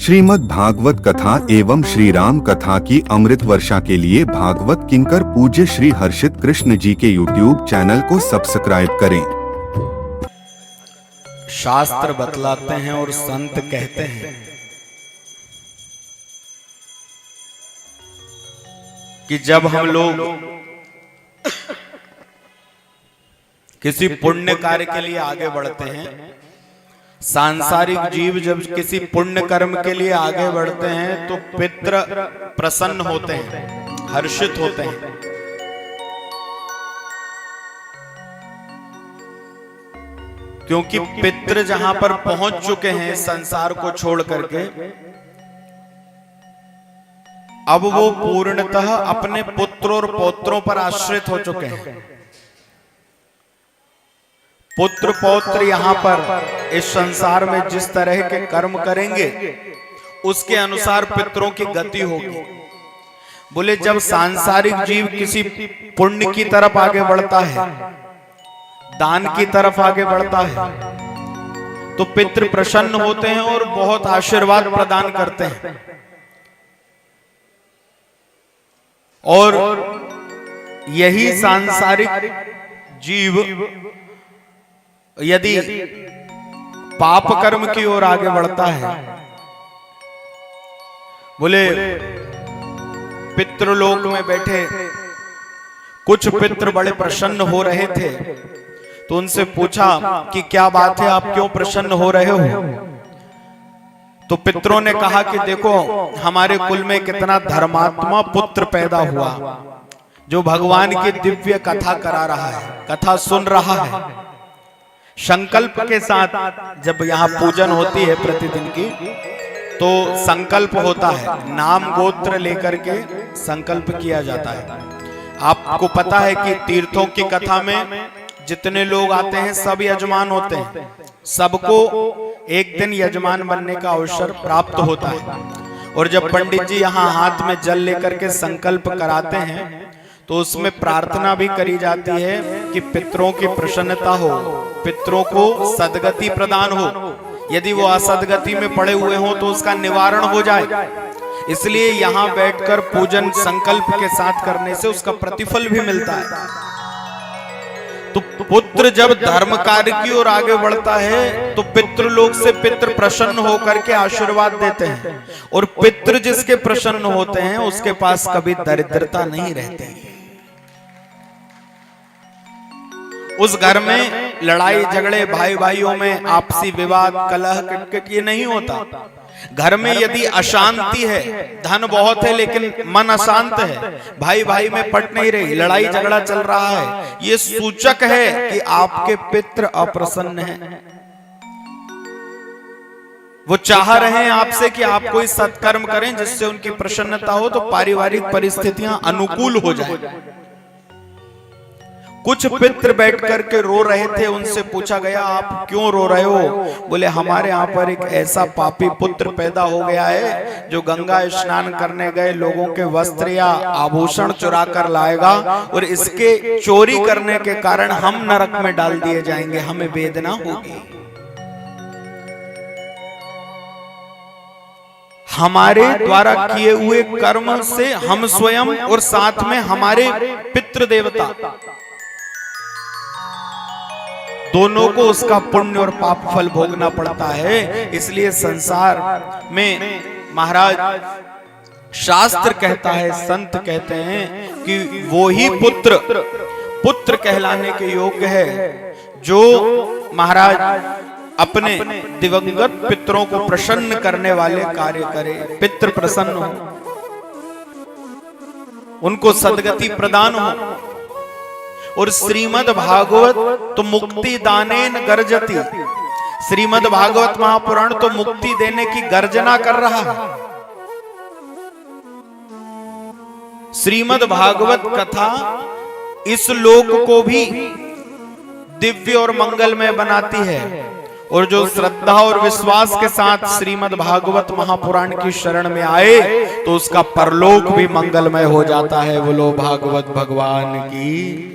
श्रीमद् भागवत कथा एवं श्री राम कथा की अमृत वर्षा के लिए भागवत किंकर पूज्य श्री हर्षित कृष्ण जी के YouTube चैनल को सब्सक्राइब करें। शास्त्र बतलाते हैं और संत कहते हैं कि जब हम लोग किसी पुण्य कार्य के लिए आगे बढ़ते हैं, सांसारिक जीव जब किसी पुण्य कर्म के लिए आगे बढ़ते हैं तो पितृ प्रसन्न होते हैं, हर्षित होते हैं। क्योंकि पितृ जहां पर पहुंच चुके हैं संसार को छोड़ करके, अब वो पूर्णतः अपने पुत्र और पौत्रों पर आश्रित हो चुके हैं। पुत्र पौत्र यहाँ पर इस संसार में जिस तरह के कर्म करेंगे उसके अनुसार पितरों की गति होगी। बोले जब सांसारिक जीव किसी पुण्य की तरफ आगे बढ़ता है, दान की तरफ आगे बढ़ता है, तो पितृ प्रसन्न होते हैं और बहुत आशीर्वाद प्रदान करते हैं। और यही सांसारिक जीव यदि पाप कर्म की ओर आगे बढ़ता है, बोले पितृलोक में बैठे कुछ पितृ बड़े प्रसन्न हो रहे थे, तो उनसे पूछा कि क्या बात है, आप क्यों प्रसन्न हो रहे हो? तो पितरों ने कहा कि देखो हमारे कुल में कितना धर्मात्मा पुत्र पैदा हुआ जो भगवान की दिव्य कथा करा रहा है, कथा सुन रहा है। संकल्प के साथ जब यहाँ पूजन होती है प्रतिदिन की, तो संकल्प होता है, नाम गोत्र लेकर के संकल्प किया जाता है। आपको पता है कि तीर्थों की कथा में जितने लोग आते हैं सब यजमान होते हैं, सबको एक दिन यजमान बनने का अवसर प्राप्त होता है। और जब पंडित जी यहाँ हाथ में जल लेकर के संकल्प कराते हैं तो उसमें प्रार्थना भी करी जाती है कि पितरों की प्रसन्नता हो, पितरों को सद्गति प्रदान हो, यदि वो असदगति में पड़े हुए हो तो उसका निवारण हो जाए। इसलिए यहाँ बैठकर पूजन संकल्प के साथ करने से उसका प्रतिफल भी मिलता है। तो पुत्र जब धर्म कार्य की ओर आगे बढ़ता है तो पितृलोक से पितृ प्रसन्न होकर के आशीर्वाद देते हैं, और पितृ जिसके प्रसन्न होते हैं उसके पास कभी दरिद्रता नहीं रहती। उस घर में लड़ाई झगड़े, भाई भाइयों में आपसी विवाद, कलह किटकिट ये नहीं होता। घर में यदि अशांति है, धन बहुत है लेकिन मन अशांत है, भाई भाई में पट नहीं रही, लड़ाई झगड़ा चल रहा है, ये सूचक है कि आपके पितृ अप्रसन्न हैं। वो चाह रहे हैं आपसे कि आप कोई सत्कर्म करें जिससे उनकी प्रसन्नता हो, तो पारिवारिक परिस्थितियां अनुकूल हो जाए। कुछ पितृ बैठ करके रो रहे थे, उनसे पूछा गया आप क्यों रो रहे हो? बोले हमारे यहाँ पर एक ऐसा पापी पुत्र पैदा हो गया है जो गंगा स्नान करने गए लोगों के वस्त्र या आभूषण चुरा कर लाएगा, और इसके चोरी करने के कारण हम नरक में डाल दिए जाएंगे, हमें वेदना होगी। हमारे द्वारा किए हुए कर्म से हम स्वयं और साथ में हमारे पितृ देवता दोनों को उसका पुण्य और पाप फल भोगना पड़ता है। इसलिए संसार में महाराज शास्त्र कहता है, संत कहते हैं कि वो ही पुत्र कहलाने के योग्य है जो महाराज अपने दिवंगत पितरों को प्रसन्न करने वाले कार्य करे, पितृ प्रसन्न हो, उनको सद्गति प्रदान हो। और श्रीमद् भागवत तो मुक्ति दानेन गर्जति, श्रीमद् भागवत महापुराण तो मुक्ति देने की गर्जना कर रहा है। श्रीमद् भागवत कथा इस लोक को भी दिव्य और मंगलमय बनाती है, और जो श्रद्धा और विश्वास के साथ श्रीमद् भागवत महापुराण की शरण में आए तो उसका परलोक भी मंगलमय हो जाता है। बोलो भागवत भगवान की।